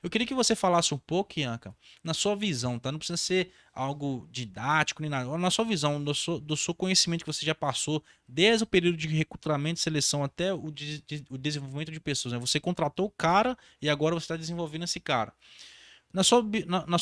Eu queria que você falasse um pouco, Ianca, na sua visão, tá? Não precisa ser algo didático nem nada. Na sua visão, do seu conhecimento que você já passou, desde o período de recrutamento e seleção até o desenvolvimento de pessoas, né? Você contratou o cara e agora você está desenvolvendo esse cara. Na sua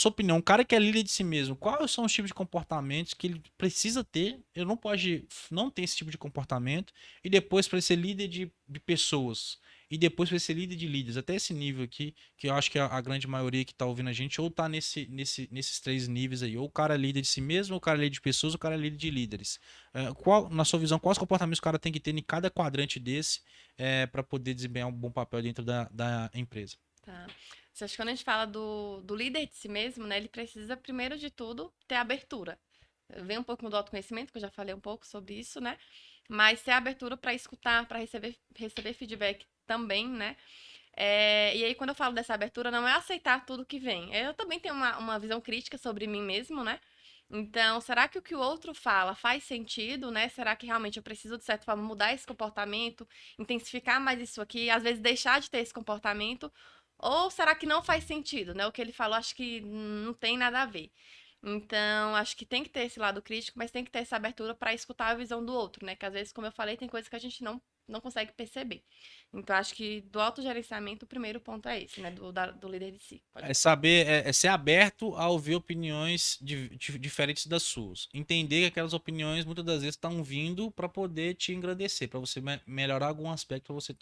opinião, um cara que é líder de si mesmo, quais são os tipos de comportamentos que ele precisa ter? Ele não pode não ter esse tipo de comportamento e depois para ser líder de pessoas e depois para ser líder de líderes, até esse nível aqui, que eu acho que a grande maioria que está ouvindo a gente ou tá nesses três níveis aí, ou o cara é líder de si mesmo, ou o cara é líder de pessoas, ou o cara é líder de líderes. Na sua visão, quais comportamentos o cara tem que ter em cada quadrante desse para poder desempenhar um bom papel dentro da empresa? Tá. Você acha que quando a gente fala do líder de si mesmo, né, ele precisa, primeiro de tudo, ter abertura. Vem um pouco do autoconhecimento, que eu já falei um pouco sobre isso, né? Mas ter abertura para escutar, para receber feedback também, né? E aí, quando eu falo dessa abertura, não é aceitar tudo que vem. Eu também tenho uma visão crítica sobre mim mesmo, né? Então, será que o outro fala faz sentido, né? Será que realmente eu preciso, de certa forma, mudar esse comportamento, intensificar mais isso aqui, às vezes deixar de ter esse comportamento? Ou será que não faz sentido, né? O que ele falou, acho que não tem nada a ver. Então, acho que tem que ter esse lado crítico, mas tem que ter essa abertura para escutar a visão do outro, né? Que às vezes, como eu falei, tem coisas que a gente não consegue perceber. Então, acho que do autogerenciamento, o primeiro ponto é esse, né? Do líder de si. Pode É falar. saber, é ser aberto a ouvir opiniões diferentes das suas. Entender que aquelas opiniões muitas das vezes estão vindo para poder te engrandecer, para você melhorar algum aspecto, para você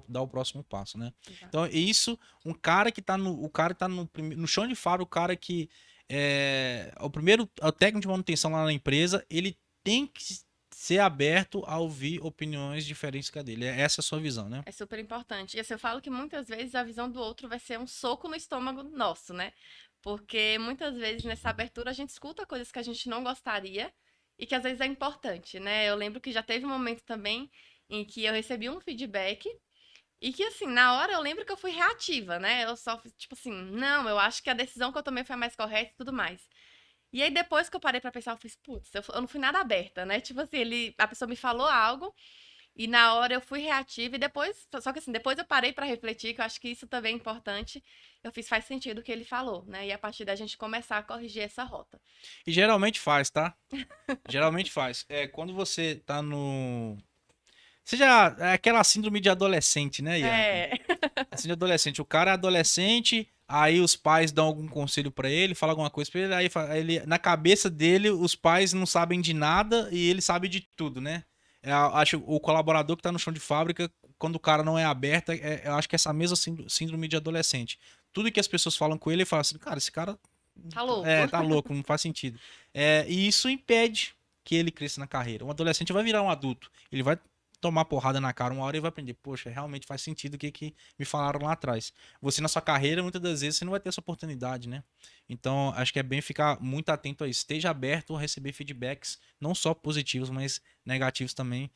dar o próximo passo, né? Exato. Então, isso, um cara que tá no, o cara que tá no chão de fábrica, o cara que é o técnico de manutenção lá na empresa, ele tem que ser aberto a ouvir opiniões diferentes que a dele. Essa é a sua visão, né? É super importante. E assim, eu falo que muitas vezes a visão do outro vai ser um soco no estômago nosso, né? Porque muitas vezes nessa abertura a gente escuta coisas que a gente não gostaria e que às vezes é importante, né? Eu lembro que já teve um momento também em que eu recebi um feedback e que, assim, na hora eu lembro que eu fui reativa, né? Eu só, tipo assim, não, eu acho que a decisão que eu tomei foi a mais correta e tudo mais. E aí depois que eu parei pra pensar, eu fiz, putz, eu não fui nada aberta, né? Tipo assim, a pessoa me falou algo. E na hora eu fui reativa e depois, só que assim, depois eu parei pra refletir, que eu acho que isso também é importante. Eu fiz faz sentido o que ele falou, né? E a partir da gente começar a corrigir essa rota. E geralmente faz, tá? Geralmente faz. Quando você tá no. Você já. É aquela síndrome de adolescente, né, Ianca? É, Assim, de adolescente. O cara é adolescente, aí os pais dão algum conselho pra ele, falam alguma coisa pra ele, aí ele, na cabeça dele, os pais não sabem de nada e ele sabe de tudo, né? Acho o colaborador que tá no chão de fábrica, quando o cara não é aberto, eu acho que é essa mesma síndrome de adolescente. Tudo que as pessoas falam com ele, ele fala assim, cara, esse cara tá louco. tá louco, não faz sentido. E isso impede que ele cresça na carreira. Um adolescente vai virar um adulto. Ele vai tomar porrada na cara uma hora e vai aprender, poxa, realmente faz sentido o que me falaram lá atrás. Você na sua carreira, muitas das vezes, você não vai ter essa oportunidade, né? Então, acho que é bem ficar muito atento a isso. Esteja aberto a receber feedbacks, não só positivos, mas negativos também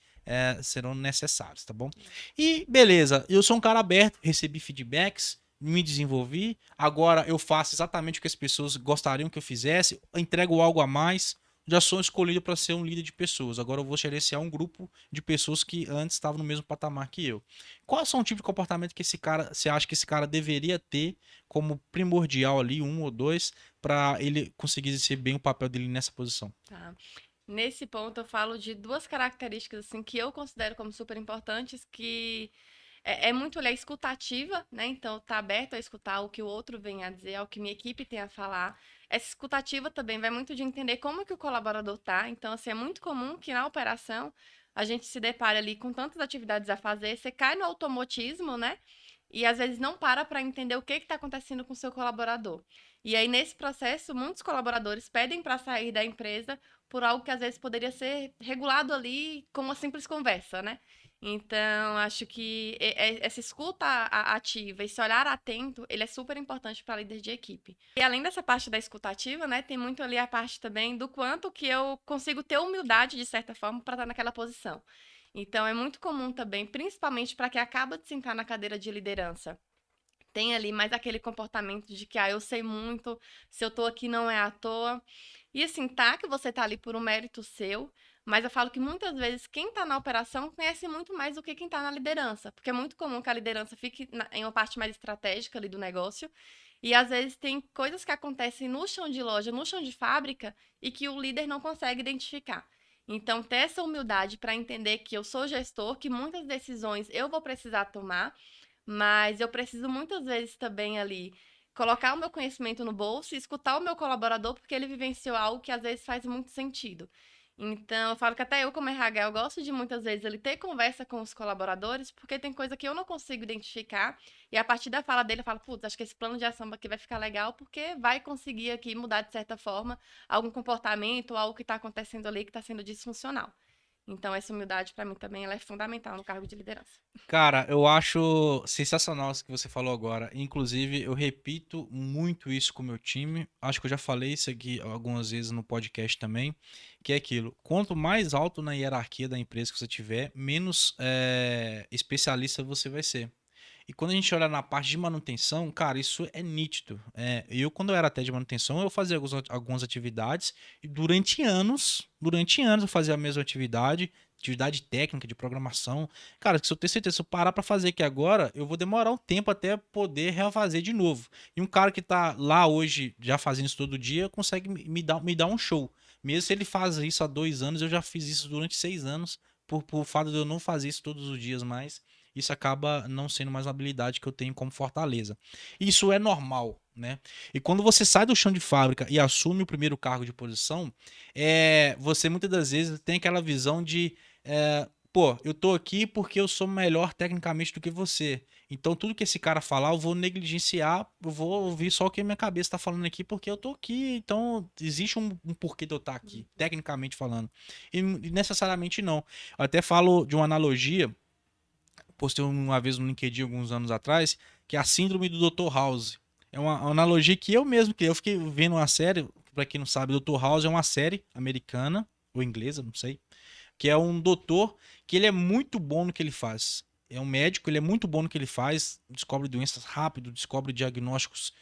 serão necessários, tá bom? E beleza, eu sou um cara aberto, recebi feedbacks, me desenvolvi, agora eu faço exatamente o que as pessoas gostariam que eu fizesse, entrego algo a mais, já sou escolhido para ser um líder de pessoas. Agora eu vou gerenciar um grupo de pessoas que antes estavam no mesmo patamar que eu. Qual são o tipo de comportamento que esse cara, você acha que esse cara deveria ter como primordial ali, um ou dois, para ele conseguir exercer bem o papel dele nessa posição? Tá. Nesse ponto eu falo de duas características assim que eu considero como super importantes, que é muito olhar escutativa, né? Então, tá aberto a escutar o que o outro vem a dizer, ao que minha equipe tem a falar. Essa escutativa também vai muito de entender como que o colaborador tá. Então, assim, é muito comum que na operação a gente se depare ali com tantas atividades a fazer, você cai no automatismo, né? E às vezes não para entender o que está acontecendo com o seu colaborador. E aí, nesse processo, muitos colaboradores pedem para sair da empresa por algo que às vezes poderia ser regulado ali com uma simples conversa, né? Então, acho que essa escuta ativa, esse olhar atento, ele é super importante para líder de equipe. E além dessa parte da escuta ativa, né, tem muito ali a parte também do quanto que eu consigo ter humildade, de certa forma, para estar naquela posição. Então, é muito comum também, principalmente para quem acaba de sentar na cadeira de liderança, tem ali mais aquele comportamento de que, eu sei muito, se eu tô aqui não é à toa. E assim, tá que você tá ali por um mérito seu, Mas eu falo que muitas vezes quem está na operação conhece muito mais do que quem está na liderança, porque é muito comum que a liderança fique em uma parte mais estratégica ali do negócio, e às vezes tem coisas que acontecem no chão de loja, no chão de fábrica, e que o líder não consegue identificar. Então, ter essa humildade para entender que eu sou gestor, que muitas decisões eu vou precisar tomar, mas eu preciso muitas vezes também ali colocar o meu conhecimento no bolso e escutar o meu colaborador, porque ele vivenciou algo que às vezes faz muito sentido. Então, eu falo que até eu, como RH, eu gosto de muitas vezes ele ter conversa com os colaboradores, porque tem coisa que eu não consigo identificar, e a partir da fala dele eu falo, putz, acho que esse plano de ação aqui vai ficar legal, porque vai conseguir aqui mudar de certa forma algum comportamento, algo que está acontecendo ali que está sendo disfuncional. Então, essa humildade, para mim, também ela é fundamental no cargo de liderança. Cara, eu acho sensacional isso que você falou agora. Inclusive, eu repito muito isso com o meu time. Acho que eu já falei isso aqui algumas vezes no podcast também, que é aquilo. Quanto mais alto na hierarquia da empresa que você tiver, menos especialista você vai ser. E quando a gente olha na parte de manutenção, cara, isso é nítido. Quando eu era até de manutenção, eu fazia algumas atividades e durante anos eu fazia a mesma atividade técnica de programação. Cara, se eu tenho certeza, se eu parar para fazer aqui agora, eu vou demorar um tempo até poder refazer de novo. E um cara que tá lá hoje, já fazendo isso todo dia, consegue me dar um show. Mesmo se ele faz isso há 2 anos, eu já fiz isso durante 6 anos, por fato de eu não fazer isso todos os dias mais. Isso acaba não sendo mais uma habilidade que eu tenho como fortaleza. Isso é normal, né? E quando você sai do chão de fábrica e assume o primeiro cargo de posição, você muitas das vezes tem aquela visão de, pô, eu tô aqui porque eu sou melhor tecnicamente do que você. Então tudo que esse cara falar, eu vou negligenciar, eu vou ouvir só o que a minha cabeça tá falando aqui porque eu tô aqui. Então existe um porquê de eu estar aqui, tecnicamente falando. E necessariamente não. Eu até falo de uma analogia, postei uma vez no LinkedIn alguns anos atrás, que é a síndrome do Dr. House. É uma analogia que eu mesmo criei. Eu fiquei vendo uma série, para quem não sabe, Dr. House é uma série americana, ou inglesa, não sei, que é um doutor que ele é muito bom no que ele faz. É um médico, ele é muito bom no que ele faz, descobre doenças rápido, descobre diagnósticos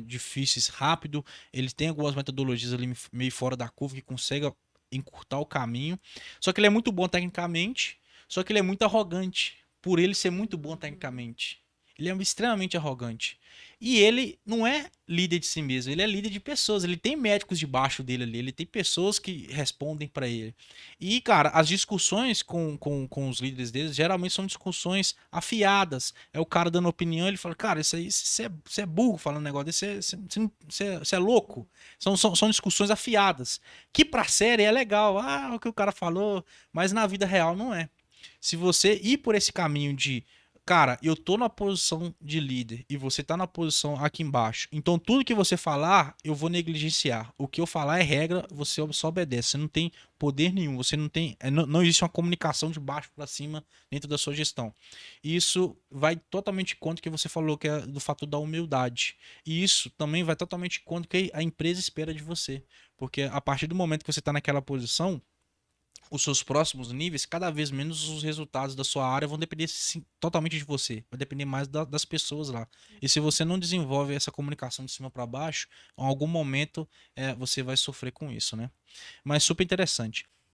difíceis rápido. Ele tem algumas metodologias ali meio fora da curva que consegue encurtar o caminho. Só que ele é muito bom tecnicamente, só que ele é muito arrogante, por ele ser muito bom tecnicamente. Ele é extremamente arrogante. E ele não é líder de si mesmo, ele é líder de pessoas. Ele tem médicos debaixo dele ali, ele tem pessoas que respondem para ele. E, cara, as discussões com os líderes deles geralmente são discussões afiadas. É o cara dando opinião, ele fala, cara, isso aí, você é burro falando um negócio desse, você é louco. São discussões afiadas. Que pra série é legal, o que o cara falou, mas na vida real não é. Se você ir por esse caminho de, cara, eu tô na posição de líder e você tá na posição aqui embaixo, então tudo que você falar, eu vou negligenciar. O que eu falar é regra, você só obedece. Você não tem poder nenhum, você não tem, não existe uma comunicação de baixo para cima dentro da sua gestão. E isso vai totalmente contra o que você falou, que é do fator da humildade. E isso também vai totalmente contra o que a empresa espera de você. Porque a partir do momento que você está naquela posição, os seus próximos níveis, cada vez menos os resultados da sua área vão depender totalmente de você. Vai depender mais das pessoas lá. E se você não desenvolve essa comunicação de cima para baixo, em algum momento você vai sofrer com isso, né? Mas super interessante.